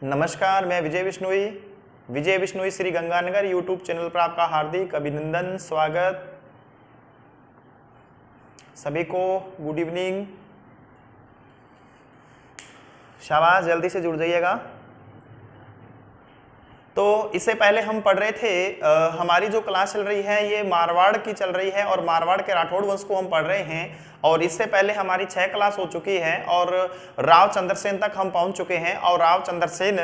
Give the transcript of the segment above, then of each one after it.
नमस्कार, मैं विजय Bishnoi Shri Ganganagar YouTube channel पर आपका हार्दिक अभिनंदन, स्वागत। सभी को गुड इवनिंग। शाबाश, जल्दी से जुड़ जाइएगा। तो इससे पहले हम पढ़ रहे थे, हमारी जो क्लास चल रही है ये मारवाड़ की चल रही है और मारवाड़ के राठौड़ वंश को हम पढ़ रहे हैं। और इससे पहले हमारी 6 क्लास हो चुकी है और राव चंद्रसेन तक हम पहुंच चुके हैं। और राव चंद्रसेन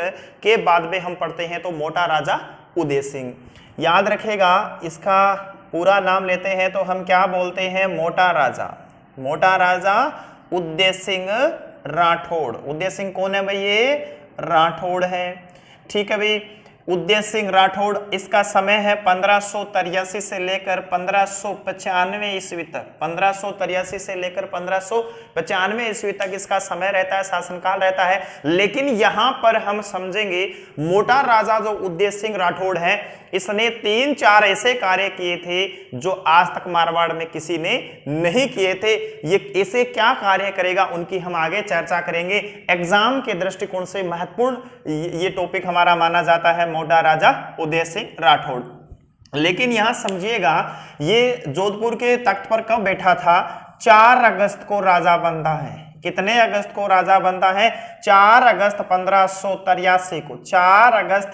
के बाद में हम पढ़ते हैं तो मोटा राजा उदय सिंह। याद रखेगा, इसका पूरा नाम लेते हैं तो हम क्या बोलते हैं? मोटा राजा उदय सिंह राठौड़। उदय सिंह कौन है भाई? ये राठौड़ है। ठीक है भाई, उदय सिंह राठौड़। इसका समय है 1583 से लेकर 1595 ईस्वी तक। 1583 से लेकर 1595 ईस्वी तक इसका समय रहता है, शासनकाल रहता है। लेकिन यहां पर हम समझेंगे मोटा राजा जो उदय सिंह राठौड़ है, इसने 3-4 ऐसे कार्य किए थे जो आज तक मारवाड़ में किसी ने नहीं किए थे। ये ऐसे क्या कार्य करेगा उनकी हम आगे चर्चा करेंगे। एग्जाम के दृष्टिकोण से महत्वपूर्ण ये टॉपिक हमारा माना जाता है मोटा राजा उदय सिंह राठौड़। लेकिन यहां समझिएगा, ये जोधपुर के तख्त पर कब बैठा था? 4 अगस्त को राजा बनता है। कितने अगस्त को राजा बनता है? 4 अगस्त 1583 को। 4 अगस्त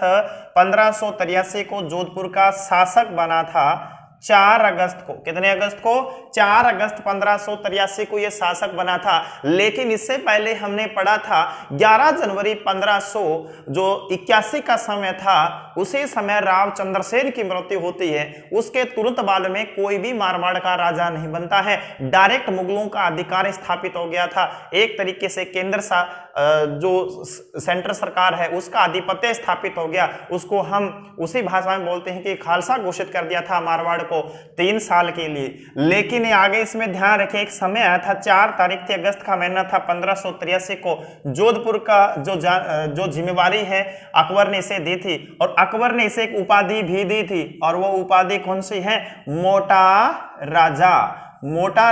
1583 को जोधपुर का शासक बना था। 4 अगस्त को। कितने अगस्त को? 4 अगस्त 1583 को यह शासक बना था। लेकिन इससे पहले हमने पढ़ा था 11 जनवरी 1581 का समय था, उसी समय राव चंद्रसेन की मृत्यु होती है। उसके तुरंत बाद में कोई भी मारवाड़ का राजा नहीं बनता है, डायरेक्ट मुगलों का अधिकार स्थापित हो गया था। एक तरीके से जो सेंटर सरकार है उसका आधिपत्य स्थापित हो गया। उसको हम उसी भाषा में बोलते हैं कि खालसा घोषित कर दिया था मारवाड़ को 3 साल के लिए। लेकिन आगे इसमें ध्यान रखें, एक समय आया था 4 तारीख थी, अगस्त का महीना था 1583 को। जोधपुर का जो जिम्मेवारी है अकबर ने इसे दी थी और अकबर ने इसे एक उपाधि भी दी थी। और वो उपाधि कौन सी है? मोटा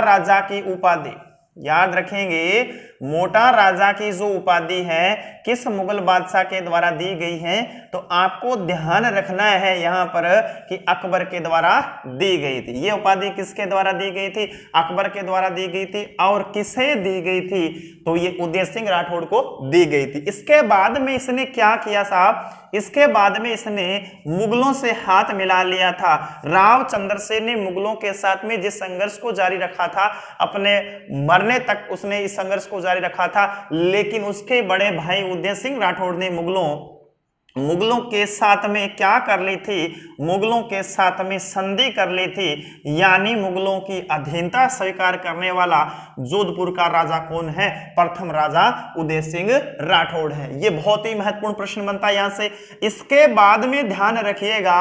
राजा की उपाधि। याद रखेंगे, मोटा राजा की जो उपाधि है किस मुगल बादशाह के द्वारा दी गई है? तो आपको ध्यान रखना है यहां पर कि अकबर के द्वारा दी गई थी। ये उपाधि किसके द्वारा दी गई थी? अकबर के द्वारा दी गई थी। और किसे दी गई थी? तो ये उदय सिंह राठौड़ को दी गई थी। इसके बाद में इसने क्या किया साहब? इसके बाद में इसने मुगलों से हाथ मिला लिया था। राव चंद्रसेन ने मुगलों के साथ में जिस संघर्ष को जारी रखा था, अपने मरने तक उसने इस संघर्ष को जारी रखा था। लेकिन उसके बड़े भाई उदय सिंह राठौड़ ने मुगलों के साथ में क्या कर ली थी? मुगलों के साथ में संधि कर ली थी। यानी मुगलों की अधीनता स्वीकार करने वाला जोधपुर का राजा कौन है? प्रथम राजा उदय सिंह राठौड़ है। ये बहुत ही महत्वपूर्ण प्रश्न बनता है यहां से। इसके बाद में ध्यान रखिएगा,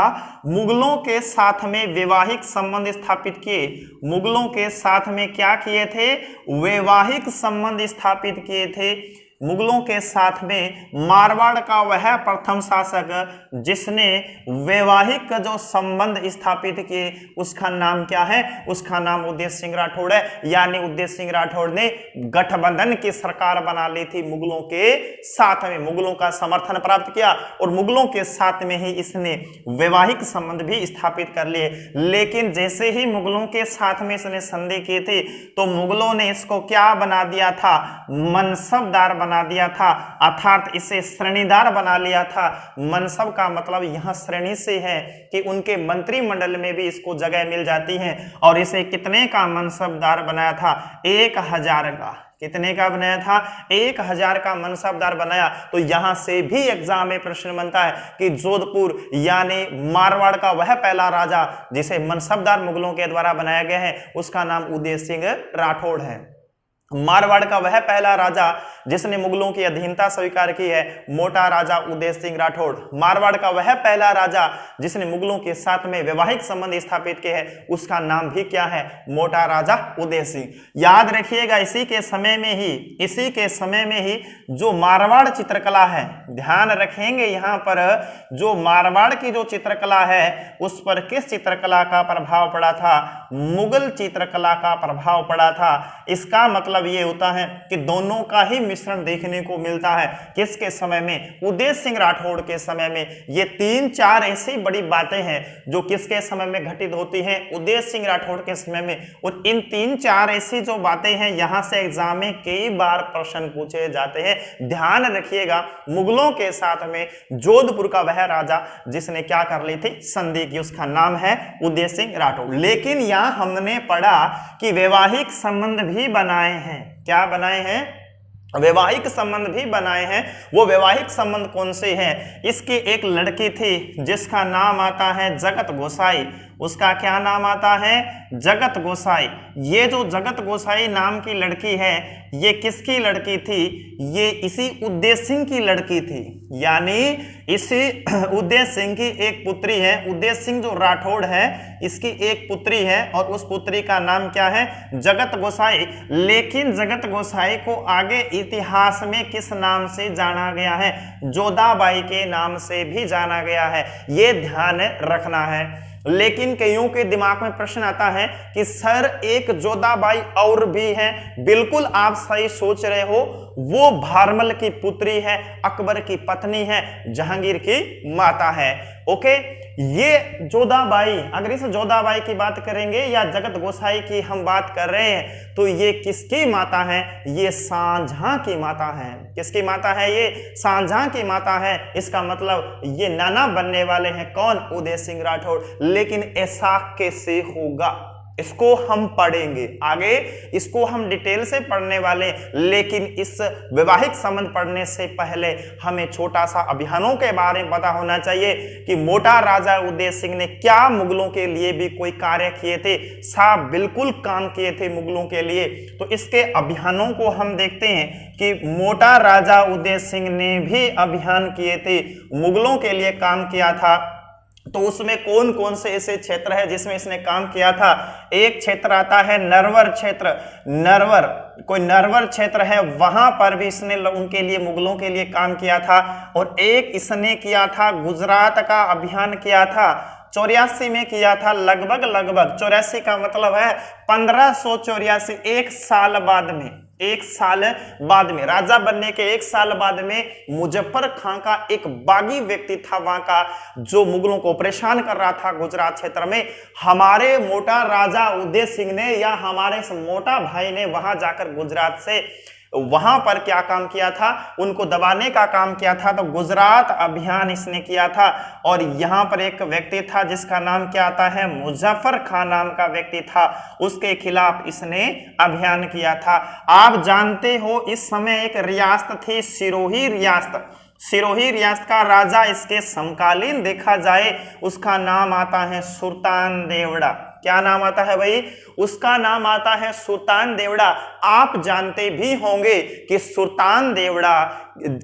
मुगलों के साथ में वैवाहिक संबंध स्थापित किए। मुगलों के साथ में क्या किए थे? वैवाहिक संबंध स्थापित किए थे। मुगलों के साथ में मारवाड़ का वह प्रथम शासक जिसने वैवाहिक जो संबंध स्थापित किए, उसका नाम क्या है? उसका नाम उदय सिंह राठौड़ है। यानी उदय सिंह राठौड़ ने गठबंधन की सरकार बना ली थी मुगलों के साथ में, मुगलों का समर्थन प्राप्त किया और मुगलों के साथ में ही इसने वैवाहिक संबंध भी स्थापित कर लिए। लेकिन जैसे ही मुगलों के साथ में इसने संधि की थी तो मुगलों ने इसको क्या बना दिया था? मनसबदार बना दिया था, अर्थात इसे श्रेणीदार बना लिया था। मनसब का मतलब यहां श्रेणी से है कि उनके मंत्रिमंडल में भी इसको जगह मिल जाती है। और इसे कितने का मनसबदार बनाया था? 1000 का। कितने का बनाया था? 1000 का मनसबदार बनाया। तो यहां से भी एग्जाम में प्रश्न बनता है कि जोधपुर यानी मारवाड़ का वह पहला राजा जिसे मनसबदार मुगलों के द्वारा बनाया गया है, उसका नाम उदय सिंह राठौड़ है। मारवाड़ का वह पहला राजा जिसने मुगलों की अधीनता स्वीकार की है, मोटा राजा उदय सिंह राठौड़। मारवाड़ का वह पहला राजा जिसने मुगलों के साथ में वैवाहिक संबंध स्थापित किए हैं, उसका नाम भी क्या है? मोटा राजा उदय सिंह। याद रखिएगा, इसी के समय में ही जो मारवाड़ चित्रकला है, ध्यान रखेंगे यहां पर जो मारवाड़ की जो चित्रकला है उस पर किस चित्रकला का प्रभाव पड़ा था? मुगल चित्रकला का प्रभाव पड़ा था। इसका मतलब मतलब ये होता है कि दोनों का ही मिश्रण देखने को मिलता है। किसके समय में? उदय सिंह राठौड़ के समय में। ये 3-4 ऐसी बड़ी बातें हैं जो किसके समय में घटित होती हैं? उदय सिंह राठौड़ के समय में। और इन 3-4 ऐसी जो बातें हैं यहां से एग्जाम में कई बार प्रश्न पूछे जाते हैं। ध्यान रखिएगा, मुगलों के साथ में जोधपुर का वह राजा जिसने क्या कर ली थी? संधि की, उसका नाम है उदय सिंह राठौड़। लेकिन यहां हमने पढ़ा कि वैवाहिक संबंध भी बनाए हैं। क्या बनाए हैं? वैवाहिक संबंध भी बनाए हैं। वो वैवाहिक संबंध कौन से हैं? इसकी एक लड़की थी जिसका नाम आता है जगत गोसाई। उसका क्या नाम आता है? जगत गोसाई। ये जो जगत गोसाई नाम की लड़की है ये किसकी लड़की थी? ये इसी उदय सिंह की लड़की थी। यानी इसी उदय सिंह की एक पुत्री है। उदय सिंह जो राठौड़ है इसकी एक पुत्री है और उस पुत्री का नाम क्या है? जगत गोसाई। लेकिन जगत गोसाई को आगे इतिहास में किस नाम से जाना गया है? जोधाबाई के नाम से भी जाना गया है। ये ध्यान रखना है। लेकिन कईयों के दिमाग में प्रश्न आता है कि सर एक जोधाबाई और भी है। बिल्कुल आप सही सोच रहे हो, वो भारमल की पुत्री है, अकबर की पत्नी है, जहांगीर की माता है। ओके, ये जोधाबाई, अगर इस जोधाबाई की बात करेंगे या जगत गोसाई की हम बात कर रहे हैं तो ये किसकी माता है? ये शाहजहां की माता है। किसकी माता है? ये शाहजहां की माता है। इसका मतलब ये नाना बनने वाले हैं। कौन? उदय सिंह राठौड़। लेकिन ऐसा कैसे होगा इसको हम पढ़ेंगे आगे, इसको हम डिटेल से पढ़ने वाले। लेकिन इस वैवाहिक संबंध पढ़ने से पहले हमें छोटा सा अभियानों के बारे में पता होना चाहिए कि मोटा राजा उदय सिंह ने क्या मुगलों के लिए भी कोई कार्य किए थे? साहब बिल्कुल काम किए थे मुगलों के लिए। तो इसके अभियानों को हम देखते हैं कि मोटा राजा उदय सिंह ने भी अभियान किए थे, मुगलों के लिए काम किया था। तो उसमें कौन कौन से ऐसे क्षेत्र है जिसमें इसने काम किया था? एक क्षेत्र आता है नरवर क्षेत्र। नरवर, कोई नरवर क्षेत्र है, वहां पर भी इसने उनके लिए, मुगलों के लिए काम किया था। और एक इसने किया था गुजरात का अभियान किया था, 84 में किया था। लगभग 84 का मतलब है 1584, एक साल बाद में, एक साल बाद में, राजा बनने के एक साल बाद में मुजफ्फर खां का एक बागी व्यक्ति था वहां का, जो मुगलों को परेशान कर रहा था गुजरात क्षेत्र में। हमारे मोटा राजा उदय सिंह ने या हमारे मोटा भाई ने वहां जाकर गुजरात से वहां पर क्या काम किया था? उनको दबाने का काम किया था। तो गुजरात अभियान इसने किया था। और यहां पर एक व्यक्ति था जिसका नाम क्या आता है? मुजफ्फर खां नाम का व्यक्ति था, उसके खिलाफ इसने अभियान किया था। आप जानते हो इस समय एक रियासत थी सिरोही रियासत। सिरोही रियासत का राजा इसके समकालीन देखा जाए उसका नाम आता है सुल्तान देवड़ा। क्या नाम आता है भाई? उसका नाम आता है सुल्तान देवड़ा। आप जानते भी होंगे कि सुल्तान देवड़ा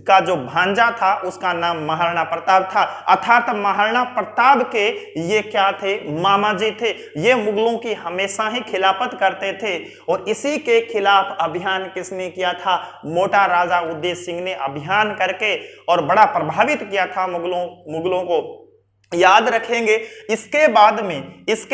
का जो भांजा था उसका नाम महाराणा प्रताप था। अर्थात महाराणा प्रताप के ये क्या थे? मामा जी थे। ये मुगलों की हमेशा ही खिलाफत करते थे और इसी के खिलाफ अभियान किसने किया था? मोटा राजा उदय सिंह ने अभियान करके और बड़ा प्रभावित किया था मुगलों को। याद रखेंगे। इसके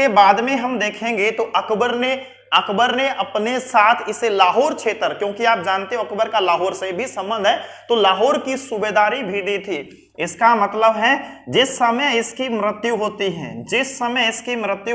बाद में हम देखेंगे तो अकबर ने अपने साथ इसे लाहौर क्षेत्र, क्योंकि आप जानते हो अकबर का लाहौर से भी संबंध है, तो लाहौर की सूबेदारी भी दी थी। इसका मतलब है जिस समय इसकी मृत्यु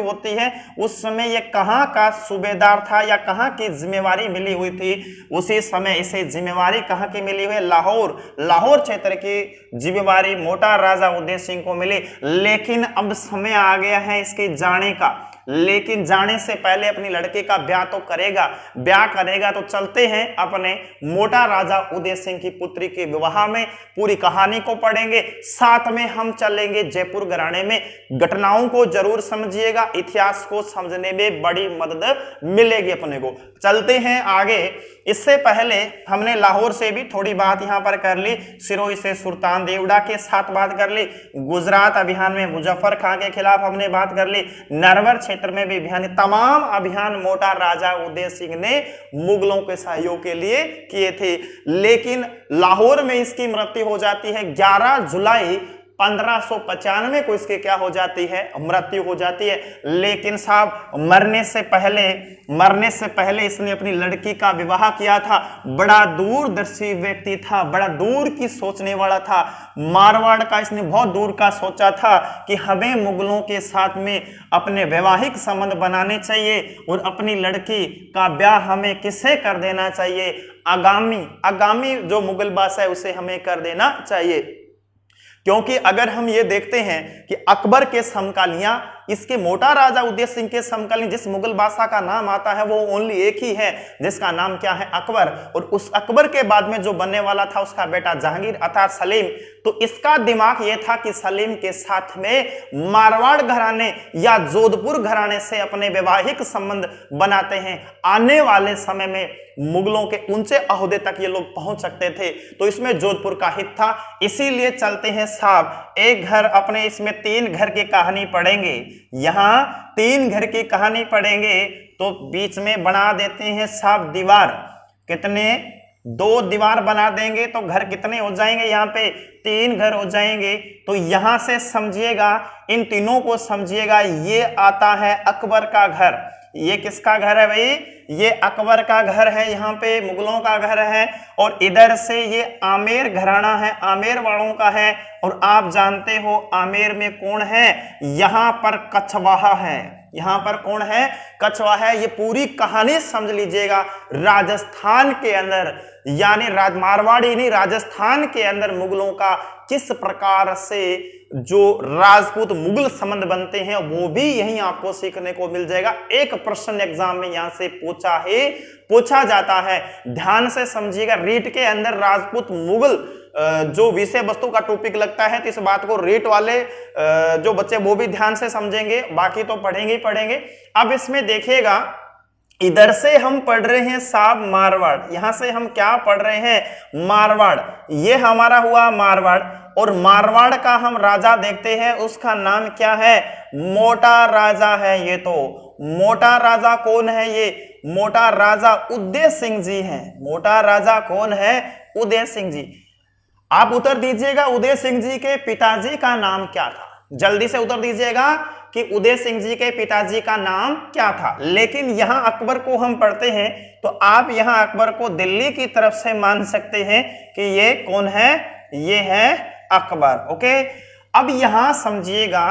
होती है उस समय ये कहां का सूबेदार था या कहां की जिम्मेवारी मिली हुई थी? उसी समय इसे जिम्मेवारी कहां की मिली हुई? लाहौर क्षेत्र की जिम्मेवारी मोटा राजा उदय सिंह को मिली। लेकिन अब समय आ गया है इसके जाने का। लेकिन जाने से पहले अपनी लड़के का ब्याह तो करेगा। तो चलते हैं अपने मोटा राजा उदय सिंह की पुत्री के विवाह में, पूरी कहानी को पढ़ेंगे। साथ में हम चलेंगे जयपुर घराने में। घटनाओं को जरूर समझिएगा, इतिहास को समझने में बड़ी मदद मिलेगी अपने को। चलते हैं आगे। इससे पहले हमने लाहौर से भी थोड़ी बात यहां पर कर ली, सिरोही से सुल्तान देवड़ा के साथ बात कर ली, गुजरात अभियान में मुजफ्फर खां के खिलाफ हमने बात कर ली, नरवर क्षेत्र में भी अभियान, तमाम अभियान मोटा राजा उदय सिंह ने मुगलों के सहयोग के लिए किए थे। लेकिन लाहौर में इसकी मृत्यु हो जाती है 11 जुलाई 1595 को इसके क्या हो जाती है, मृत्यु हो जाती है। लेकिन साहब मरने से पहले इसने अपनी लड़की का विवाह किया था। बड़ा दूरदर्शी व्यक्ति था, बड़ा दूर की सोचने वाला था। मारवाड़ का इसने बहुत दूर का सोचा था कि हमें मुगलों के साथ में अपने वैवाहिक संबंध बनाने चाहिए और अपनी लड़की का ब्याह हमें किससे कर देना चाहिए, आगामी जो मुगल बादशाह है उसे हमें कर देना चाहिए। क्योंकि अगर हम ये देखते हैं कि अकबर के समकालियां, इसके मोटा राजा उदय सिंह के समकालीन जिस मुगल बादशाह का नाम आता है वो ओनली एक ही है, जिसका नाम क्या है, अकबर। और उस अकबर के बाद में जो बनने वाला था उसका बेटा जहांगीर अर्थात सलीम। तो इसका दिमाग ये था कि सलीम के साथ में मारवाड़ घराने या जोधपुर घराने से अपने वैवाहिक संबंध बनाते हैं। आने वाले समय में मुगलों के ऊंचे ओहदे तक ये लोग पहुंच सकते थे, तो इसमें जोधपुर का हित था। इसीलिए चलते हैं साहब, एक घर अपने, इसमें 3 घर की कहानी पढ़ेंगे, यहां 3 घर की कहानी पढ़ेंगे। तो बीच में बना देते हैं साहब दीवार, कितने, 2 दीवार बना देंगे तो घर कितने हो जाएंगे, यहाँ पे 3 घर हो जाएंगे। तो यहां से समझिएगा, इन तीनों को समझिएगा, ये आता है अकबर का घर। ये किसका घर है भाई, ये अकबर का घर है, यहाँ पे मुगलों का घर है। और इधर से ये आमेर घराना है, आमेर वालों का है। और आप जानते हो आमेर में कौन है, यहाँ पर कछवाहा है, यहाँ पर कौन है, कछवाहा है। ये पूरी कहानी समझ लीजिएगा। राजस्थान के अंदर, यानी मारवाड़ी नहीं, राजस्थान के अंदर मुगलों का किस प्रकार से जो राजपूत मुगल संबंध बनते हैं वो भी यहीं आपको सीखने को मिल जाएगा। एक प्रश्न एग्जाम में यहां से पूछा जाता है, ध्यान से समझिएगा। रीट के अंदर राजपूत मुगल जो विषय वस्तु का टॉपिक लगता है, तो इस बात को रीट वाले जो बच्चे वो भी ध्यान से समझेंगे, बाकी तो पढ़ेंगे ही पढ़ेंगे। अब इसमें देखिएगा, इधर से हम पढ़ रहे हैं साहब मारवाड़, यहां से हम क्या पढ़ रहे हैं, मारवाड़। ये हमारा हुआ मारवाड़। और मारवाड़ का हम राजा देखते हैं, उसका नाम क्या है, मोटा राजा है। ये तो मोटा राजा कौन है, ये मोटा राजा उदय सिंह जी हैं। मोटा राजा कौन है, उदय सिंह जी। आप उत्तर दीजिएगा, उदय सिंह जी के पिताजी का नाम क्या था, जल्दी से उत्तर दीजिएगा कि उदय सिंह जी के पिताजी का नाम क्या था। लेकिन यहां अकबर को हम पढ़ते हैं तो आप यहां अकबर को दिल्ली की तरफ से मान सकते हैं कि ये कौन है, ये है अकबर। ओके, अब यहां समझिएगा,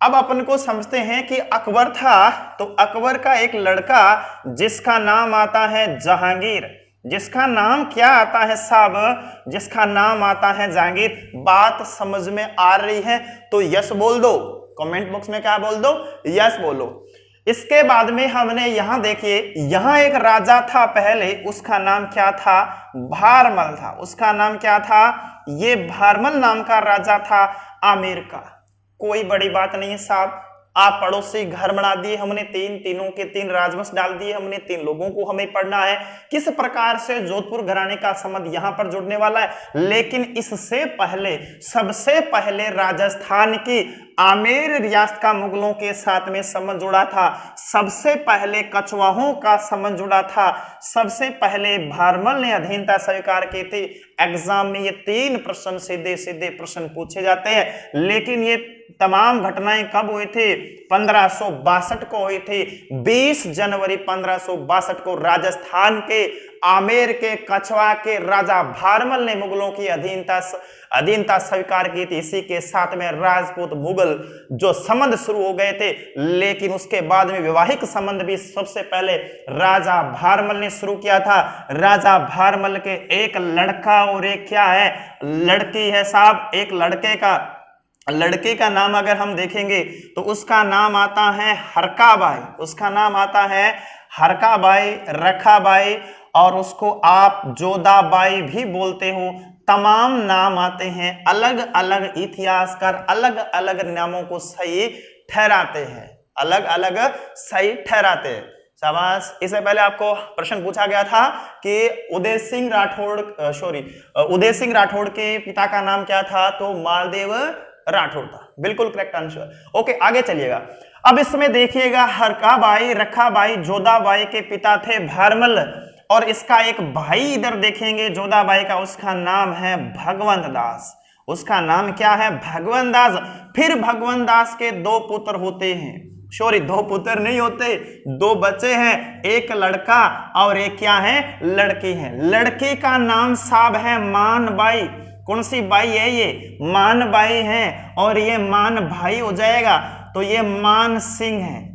अब अपन को समझते हैं कि अकबर था, तो अकबर का एक लड़का जिसका नाम आता है जहांगीर, जिसका नाम क्या आता है साहब, जिसका नाम आता है जहांगीर। बात समझ में आ रही है तो यस बोल दो, कमेंट बॉक्स में क्या बोल दो, यस बोलो। इसके बाद में हमने यहां देखिए, यहां एक राजा था पहले, उसका नाम क्या था, भारमल था। उसका नाम क्या था, ये भारमल नाम का राजा था आमेर का। कोई बड़ी बात नहीं है साहब, आप पड़ोसी घर बना दिए हमने, तीनों के 3 राजवंश डाल दिए हमने, 3 लोगों को हमें पढ़ना है किस प्रकार से जोधपुर घराने का संबंध यहां पर जुड़ने वाला है। लेकिन इससे पहले, सबसे पहले राजस्थान की आमेर रियासत का मुगलों के साथ में संबंध जुड़ा था, सबसे पहले कछवाहों का संबंध जुड़ा था, सबसे पहले भारमल ने अधीनता स्वीकार की थी। एग्जाम में ये 3 प्रश्न सीधे प्रश्न पूछे जाते हैं। लेकिन ये तमाम घटनाएं कब हुई थी, 1562 को हुई थी। 20 जनवरी 1562 को राजस्थान के आमेर के कछवा के राजा भारमल ने मुगलों की अधीनता स्वीकार की थी। इसी के साथ में राजपूत मुगल जो संबंध शुरू हो गए थे, लेकिन उसके बाद में वैवाहिक संबंध भी सबसे पहले राजा भारमल ने शुरू किया था। राजा भारमल के एक लड़का और एक क्या है, लड़की है साहब। एक लड़के का नाम अगर हम देखेंगे तो उसका नाम आता है हरकाबाई, उसका नाम आता है हरकाबाई, रखाबाई, और उसको आप जोधाबाई भी बोलते हो। तमाम नाम आते हैं, अलग अलग इतिहासकार अलग अलग नामों को सही ठहराते हैं, अलग अलग सही ठहराते हैं। शाबाश। इससे पहले आपको प्रश्न पूछा गया था कि उदय सिंह राठौड़ के पिता का नाम क्या था, तो मालदेव राठौड़ था, बिल्कुल करेक्ट आंसर। ओके, आगे चलिएगा। अब इसमें देखिएगा, हरकाबाई, रखाबाई, जोधाबाई के पिता थे भारमल, और इसका एक भाई इधर देखेंगे जोधाबाई का, उसका नाम है भगवंत दास। उसका नाम क्या है? भगवान दास। फिर भगवान दास के 2 पुत्र होते हैं, सॉरी 2 पुत्र नहीं होते, 2 बच्चे हैं, एक लड़का और एक क्या है? लड़की है। लड़की का नाम साहब है मानबाई। कौन सी बाई है? ये मानबाई है, और ये मान भाई हो जाएगा तो ये मान सिंह है।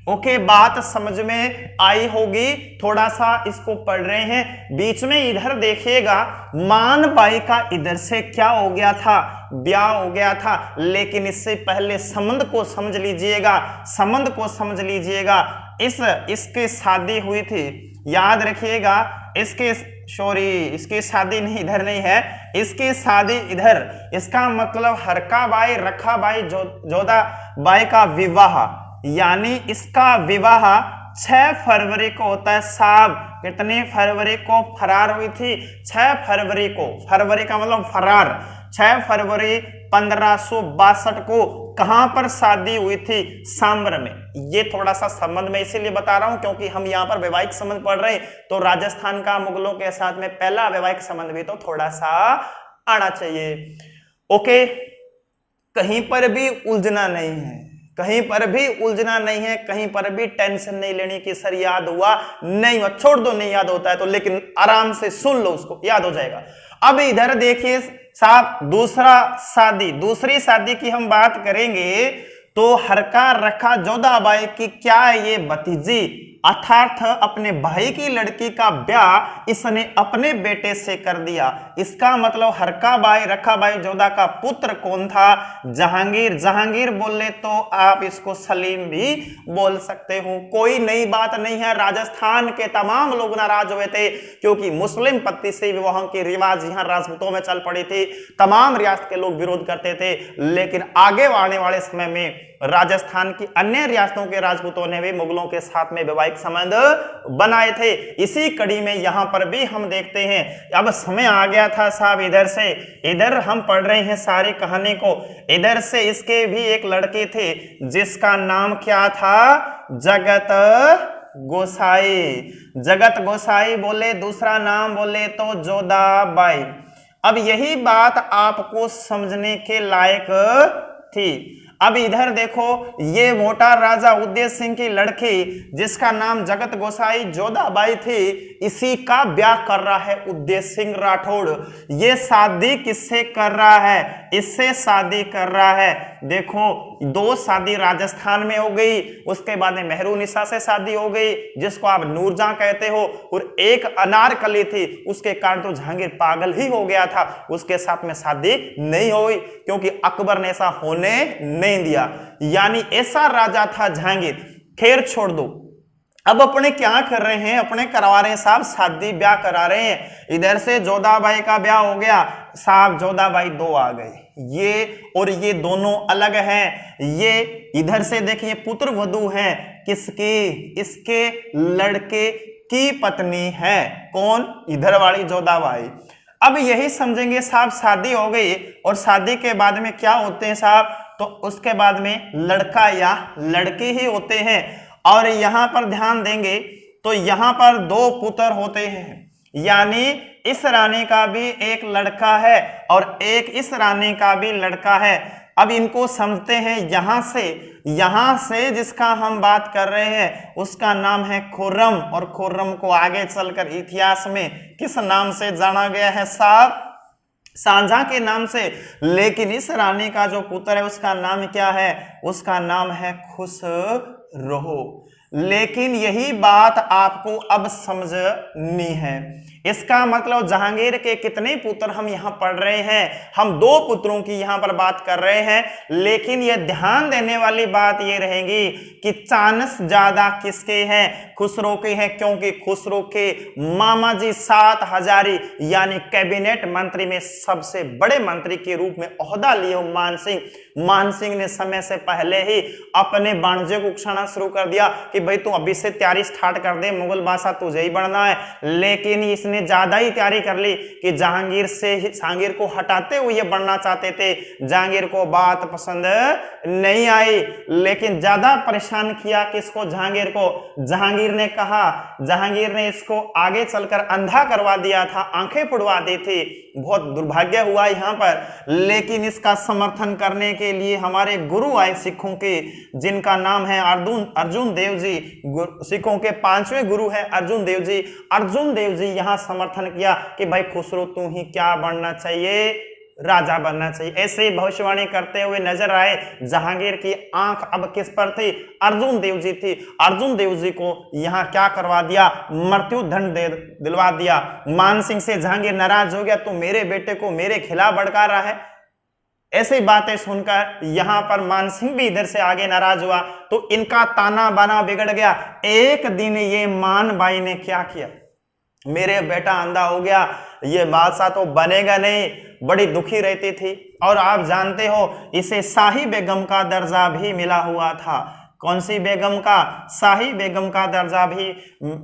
ओके, बात समझ में आई होगी। थोड़ा सा इसको पढ़ रहे हैं, बीच में इधर देखिएगा, मानबाई का इधर से क्या हो गया था? ब्याह हो गया था। लेकिन इससे पहले संबंध को समझ लीजिएगा, संबंध को समझ लीजिएगा। इसकी शादी हुई थी, याद रखिएगा। इसकी शादी नहीं, इधर नहीं है, इसकी शादी इधर। इसका मतलब हरकाबाई रखाबाई जोधाबाई का विवाह, यानी इसका विवाह 6 फरवरी को होता है साहब। कितनी फरवरी को फरार हुई थी? 6 फरवरी को। फरवरी का मतलब फरार। 6 फरवरी 1562 को कहां पर शादी हुई थी? सांबर में। ये थोड़ा सा संबंध में इसीलिए बता रहा हूं क्योंकि हम यहां पर वैवाहिक संबंध पढ़ रहे हैं, तो राजस्थान का मुगलों के साथ में पहला वैवाहिक संबंध भी तो थोड़ा सा आना चाहिए। ओके, कहीं पर भी उलझना नहीं है, कहीं पर भी उलझना नहीं है, कहीं पर भी टेंशन नहीं लेनी कि सर याद हुआ नहीं हुआ, छोड़ दो, नहीं याद होता है तो, लेकिन आराम से सुन लो, उसको याद हो जाएगा। अब इधर देखिए साहब, दूसरी शादी की हम बात करेंगे तो हरका रखा जोधाबाई की क्या है? ये भतीजी, अर्थात अपने भाई की लड़की का ब्याह इसने अपने बेटे से कर दिया। इसका मतलब हरकाबाई रखाबाई जोधा का पुत्र कौन था? जहांगीर। जहांगीर बोले तो आप इसको सलीम भी बोल सकते हो, कोई नई बात नहीं है। राजस्थान के तमाम लोग नाराज हुए थे क्योंकि मुस्लिम पत्नी से विवाहों की रिवाज यहां राजपूतों में चल पड़ी थी। तमाम रियासत के लोग विरोध करते थे, लेकिन आगे आने वाले समय में राजस्थान की अन्य रियासतों के राजपूतों ने भी मुगलों के साथ में वैवाहिक संबंध बनाए थे। इसी कड़ी में यहां पर भी हम देखते हैं। अब समय आ गया था साहब, इधर हम पढ़ रहे हैं सारी कहानी को। इधर से इसके भी एक लड़के थे जिसका नाम क्या था? जगत गोसाई। जगत गोसाई बोले, दूसरा नाम बोले तो जोधाबाई। अब यही बात आपको समझने के लायक थी। अब इधर देखो, ये मोटा राजा उदय सिंह की लड़की जिसका नाम जगत गोसाई जोधाबाई थी, इसी का ब्याह कर रहा है उदय सिंह राठौड़। ये शादी किससे कर रहा है? इससे शादी कर रहा है। देखो, 2 शादी राजस्थान में हो गई, उसके बाद में मेहरुनिसा से शादी हो गई जिसको आप नूरजहां कहते हो, और एक अनारकली थी, उसके कारण तो जहांगीर पागल ही हो गया था, उसके साथ में शादी नहीं हुई क्योंकि अकबर ने ऐसा होने नहीं दिया। यानी ऐसा राजा था जहांगीर। खैर छोड़ दो, अब अपने क्या कर रहे हैं? अपने करवा रहे हैं साहब, शादी ब्याह करा रहे हैं। इधर से जोधाबाई का ब्याह हो गया साहब, जोधाबाई 2 आ गए, ये और ये दोनों अलग हैं। ये इधर से देखिए पुत्र वधू हैं, किसकी? इसके लड़के की पत्नी है। कौन? इधर वाली जोधाबाई। अब यही समझेंगे साहब, शादी हो गई और शादी के बाद में क्या होते हैं साहब? तो उसके बाद में लड़का या लड़की ही होते हैं। और यहां पर ध्यान देंगे तो यहां पर 2 पुत्र होते हैं, यानी इस रानी का भी एक लड़का है और एक इस रानी का भी लड़का है। अब इनको समझते हैं। यहां से जिसका हम बात कर रहे हैं उसका नाम है खुर्रम, और खुर्रम को आगे चलकर इतिहास में किस नाम से जाना गया है साहब? सांझा के नाम से। लेकिन इस रानी का जो पुत्र है उसका नाम क्या है? उसका नाम है खुसरो। लेकिन यही बात आपको अब समझनी है। इसका मतलब जहांगीर के कितने पुत्र हम यहां पढ़ रहे हैं? हम 2 पुत्रों की यहां पर बात कर रहे हैं, लेकिन यह ध्यान देने वाली बात यह रहेगी कि चांस ज्यादा किसके हैं? खुसरो के हैं, क्योंकि खुसरो के मामा जी 7 हजारी यानी कैबिनेट मंत्री में सबसे बड़े मंत्री के रूप में ओहदा लिए मानसिंह। मानसिंह ने समय से पहले ही अपने भांजे को उकसाना शुरू कर दिया कि भाई तू अभी से तैयारी स्टार्ट कर दे, मुगल बादशाह तुझे ही बनना है। लेकिन इस इसने ज्यादा ही तैयारी कर ली कि जहांगीर को हटाते हुए बढ़ना चाहते थे। जहांगीर को बात पसंद नहीं आई, लेकिन ज्यादा परेशान किया किसको? जहांगीर को। जहांगीर ने इसको आगे चलकर अंधा करवा दिया था, आंखें पुड़वा दी थी। बहुत दुर्भाग्य हुआ यहाँ पर, लेकिन इसका समर्थन करने के लिए हमारे गुरु आए सिखों के, जिनका नाम है अर्जुन देव जी। सिखों के 5वें गुरु है अर्जुन देव जी। अर्जुन देव जी यहाँ समर्थन किया कि भाई खुसरो तू ही क्या बनना चाहिए? राजा बनना चाहिए। ऐसे ही भविष्यवाणी करते हुए नजर आए। जहांगीर की आंख अब किस पर थी? अर्जुन देव जी थी। अर्जुन देव जी को यहाँ क्या करवा दिया? मृत्यु दंड दिलवा दिया। मान सिंह से जहांगीर नाराज हो गया, तो मेरे बेटे को मेरे खिलाफ भड़का रहा है। ऐसी बातें सुनकर यहां पर मान सिंह भी इधर से आगे नाराज हुआ, तो इनका ताना बाना बिगड़ गया। एक दिन ये मान बाई ने क्या किया? मेरे बेटा अंधा हो गया, ये बादशाह तो बनेगा नहीं, बड़ी दुखी रहती थी। और आप जानते हो इसे शाही बेगम का दर्जा भी मिला हुआ था। कौन सी बेगम का? शाही बेगम का दर्जा भी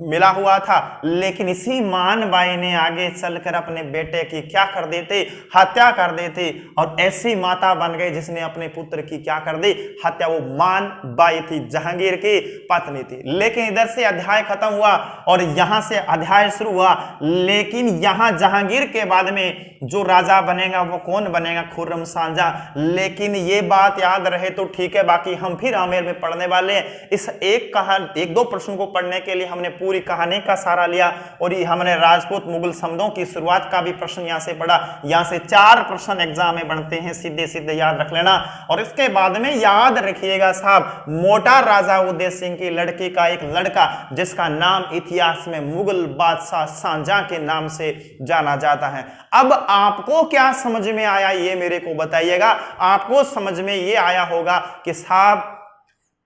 मिला हुआ था। लेकिन इसी मान बाई ने आगे चलकर अपने बेटे की क्या कर दी थी? हत्या कर दी थी। और ऐसी माता बन गई जिसने अपने पुत्र की क्या कर दी? हत्या। वो मान बाई थी, जहांगीर की पत्नी थी। लेकिन इधर से अध्याय खत्म हुआ और यहां से अध्याय शुरू हुआ। लेकिन यहां जहांगीर के बाद में जो राजा बनेगा वो कौन बनेगा? खुर्रम शाहजहां। लेकिन ये बात याद रहे तो ठीक है, बाकी हम फिर आमेर में पढ़ने वाले हैं। इस एक दो प्रश्न को पढ़ने के लिए हमने पूरी कहानी का सहारा लिया, और ये हमने राजपूत मुगल समदों की शुरुआत का भी प्रश्न यहां से पढ़ा। यहां से 4 प्रश्न एग्जाम में बनते हैं, सीधे सीधे याद रख लेना। और इसके बाद में याद रखिएगा साहब, मोटा राजा उदय सिंह की लड़की का एक लड़का जिसका नाम इतिहास में मुगल बादशाह शाहजहां के नाम से जाना जाता है। अब आपको क्या समझ में आया ये मेरे को बताइएगा। आपको समझ में ये आया होगा कि साहब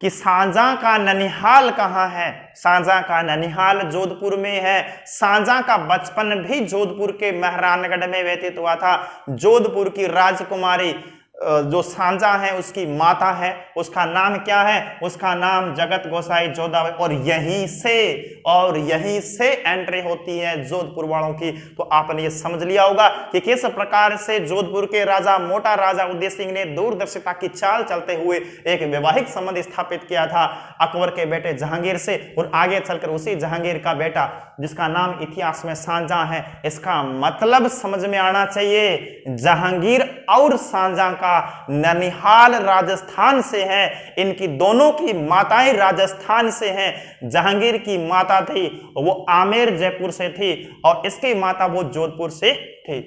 कि शाहजहां का ननिहाल कहाँ है? शाहजहां का ननिहाल जोधपुर में है। शाहजहां का बचपन भी जोधपुर के मेहरानगढ़ में व्यतीत हुआ था। जोधपुर की राजकुमारी जो शाहजहां है उसकी माता है, उसका नाम क्या है? उसका नाम जगत गोसाई जोधाबाई। और यहीं से एंट्री होती है जोधपुर वालों की। तो आपने ये समझ लिया होगा कि किस प्रकार से जोधपुर के राजा मोटा राजा उदय सिंह ने दूरदर्शिता की चाल चलते हुए एक वैवाहिक संबंध स्थापित किया था अकबर के बेटे जहांगीर से, और आगे चलकर उसी जहांगीर का बेटा जिसका नाम इतिहास में शाहजहां है। इसका मतलब समझ में आना चाहिए, जहांगीर और शाहजहां का ननिहाल राजस्थान से है। इनकी दोनों की माताएं राजस्थान से हैं। जहांगीर की माता थी वो आमेर जयपुर से थी, और इसकी माता वो जोधपुर से थी।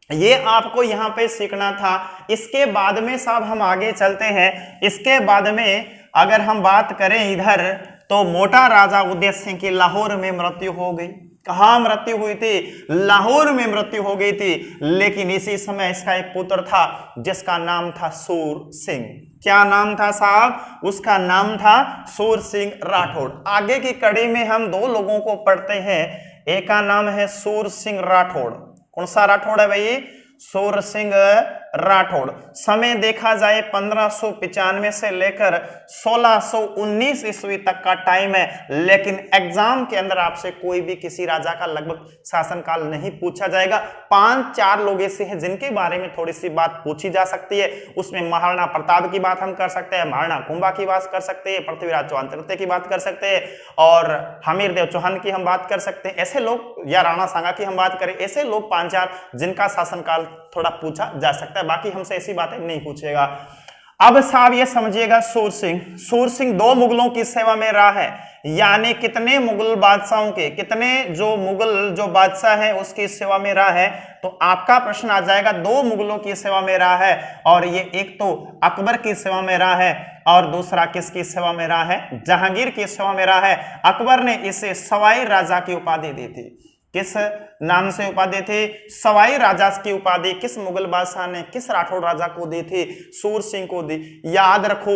ये आपको यहां पे सीखना था। इसके बाद में साहब हम आगे चलते हैं। इसके बाद में अगर हम बात करें इधर, तो मोटा राजा उदय सिंह की लाहौर में मृत्यु हो गई। कहां मृत्यु हुई थी? लाहौर में मृत्यु हो गई थी। लेकिन इसी समय इसका एक पुत्र था जिसका नाम था सूर सिंह। क्या नाम था साहब? उसका नाम था सूर सिंह राठौड़। आगे की कड़ी में हम 2 लोगों को पढ़ते हैं। एक का नाम है सूर सिंह राठौड़। कौन सा राठौड़ है भाई? सूर सिंह राठौड़। समय देखा जाए 1595 से लेकर 1619 ईस्वी तक का टाइम है। लेकिन एग्जाम के अंदर आपसे कोई भी किसी राजा का लगभग शासनकाल नहीं पूछा जाएगा। 5-4 लोग ऐसे हैं जिनके बारे में थोड़ी सी बात पूछी जा सकती है। उसमें महाराणा प्रताप की बात हम कर सकते हैं, महाराणा कुंभा की बात कर सकते हैं, पृथ्वीराज चौहान तृतीय की बात कर सकते हैं, और हमीरदेव चौहान की हम बात कर सकते हैं। ऐसे लोग, या राणा सांगा की हम बात करें, ऐसे लोग 5-4 जिनका शासनकाल थोड़ा पूछा जा सकता है। बाकी हमसे ऐसी बातें नहीं पूछेगा। अब साहब ये समझिएगा, सूर सिंह 2 मुगलों की सेवा में रहा है। यानी कितने मुगल बादशाहों के, कितने जो मुगल जो बादशाह है उसकी सेवा में रहा है। तो आपका प्रश्न आ जाएगा, 2 मुगलों की सेवा में रहा है, और ये एक तो अकबर की सेवा में रहा है और दूसरा किसकी सेवा में रहा है? जहांगीर की सेवा में रहा है। अकबर ने इसे सवाई राजा की उपाधि दी थी। किस नाम से उपाधि थी? सवाई राजा की उपाधि किस मुगल बादशाह ने किस राठौड़ राजा को दी थी? सूर सिंह को दी। याद रखो,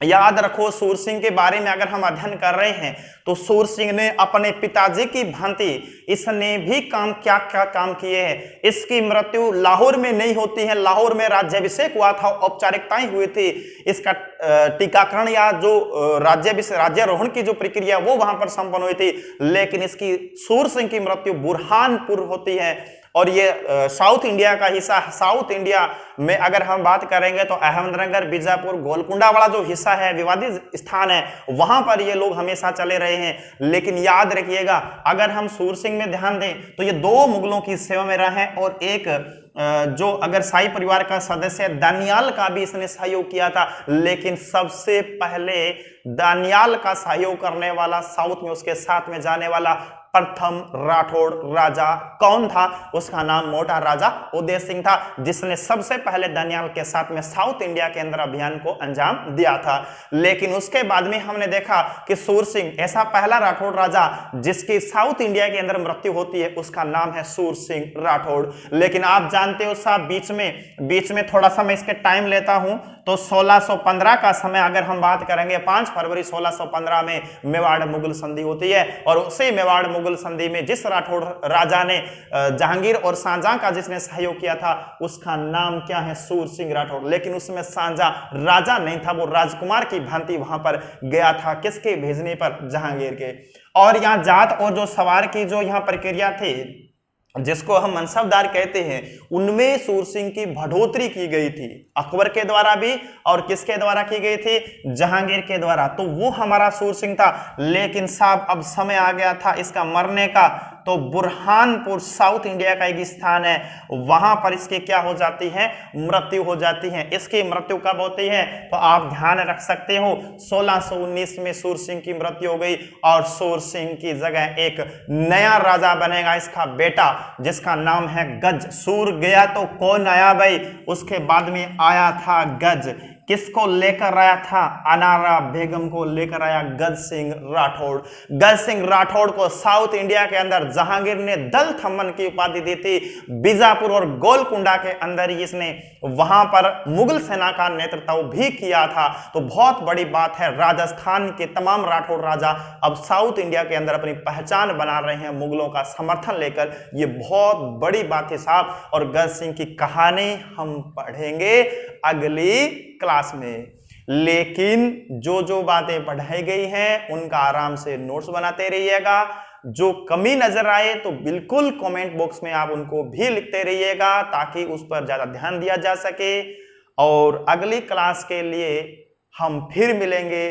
याद रखो, सूर सिंह के बारे में अगर हम अध्ययन कर रहे हैं तो सूर सिंह ने अपने पिताजी की भांति इसने भी काम क्या क्या काम किए हैं। इसकी मृत्यु लाहौर में नहीं होती है, लाहौर में राज्याभिषेक हुआ था, औपचारिकताएं हुई थी, इसका टीकाकरण या जो राज्यारोहण की जो प्रक्रिया वो वहां पर संपन्न हुई थी, लेकिन इसकी सूर सिंह की मृत्यु बुरहानपुर होती है। और ये साउथ इंडिया का हिस्सा, साउथ इंडिया में अगर हम बात करेंगे तो अहमदनगर, बीजापुर, गोलकुंडा वाला जो हिस्सा है, विवादित स्थान है, वहां पर ये लोग हमेशा चले रहे हैं। लेकिन याद रखिएगा, अगर हम सूर सिंह में ध्यान दें तो ये 2 मुगलों की सेवा में रहे हैं और एक जो अगर शाही परिवार का सदस्य दानियाल का भी इसने सहयोग किया था। लेकिन सबसे पहले दानियाल का सहयोग करने वाला, साउथ में उसके साथ में जाने वाला प्रथम राठौड़ राजा कौन था? उसका नाम मोटा राजा उदय सिंह था, जिसने सबसे पहले दानियाल के साथ में साउथ इंडिया के अंदर अभियान को अंजाम दिया था। लेकिन उसके बाद में हमने देखा कि सूर सिंह ऐसा पहला राठौड़ राजा जिसकी साउथ इंडिया के अंदर मृत्यु होती है, उसका नाम है सूर सिंह राठौड़। लेकिन आप जानते हो साहब, बीच में थोड़ा सा मैं इसके टाइम लेता हूं तो 1615 का समय अगर हम बात करेंगे, 5 फरवरी 1615 में मेवाड़ मुगल संधि होती है। और उसी मेवाड़ मुगल संधि में जिस राठौड़ राजा ने जहांगीर और शाहजहां का जिसने सहयोग किया था, उसका नाम क्या है? सूर सिंह राठौड़। लेकिन उसमें शाहजहां राजा नहीं था, वो राजकुमार की भांति वहां पर गया था। किसके भेजने पर? जहांगीर के। और यहाँ जात और जो सवार की जो यहाँ प्रक्रिया थी, जिसको हम मनसबदार कहते हैं, उनमें सूर सिंह की बढ़ोतरी की गई थी, अकबर के द्वारा भी, और किसके द्वारा की गई थी? जहांगीर के द्वारा। तो वो हमारा सूर सिंह था। लेकिन साहब अब समय आ गया था इसका मरने का, तो बुरहानपुर साउथ इंडिया का एक स्थान है, वहां पर इसकी क्या हो जाती है? मृत्यु हो जाती है। इसकी मृत्यु कब होती है? तो आप ध्यान रख सकते हो, 1619 में सूर सिंह की मृत्यु हो गई और सूर सिंह की जगह एक नया राजा बनेगा, इसका बेटा, जिसका नाम है गज। सूर गया तो कौन आया भाई? उसके बाद में आया था गज। किसको लेकर आया था? अनारा बेगम को लेकर आया गज सिंह राठौड़। गज सिंह राठौड़ को साउथ इंडिया के अंदर जहांगीर ने दल थम्मन की उपाधि दी थी। बीजापुर और गोलकुंडा के अंदर ही इसने वहां पर मुगल सेना का नेतृत्व भी किया था। तो बहुत बड़ी बात है, राजस्थान के तमाम राठौड़ राजा अब साउथ इंडिया के अंदर अपनी पहचान बना रहे हैं मुगलों का समर्थन लेकर। ये बहुत बड़ी बात है साहब। और गज सिंह की कहानी हम पढ़ेंगे अगली क्लास में। लेकिन जो जो बातें पढ़ाई गई हैं उनका आराम से नोट्स बनाते रहिएगा। जो कमी नजर आए तो बिल्कुल कमेंट बॉक्स में आप उनको भी लिखते रहिएगा, ताकि उस पर ज्यादा ध्यान दिया जा सके। और अगली क्लास के लिए हम फिर मिलेंगे।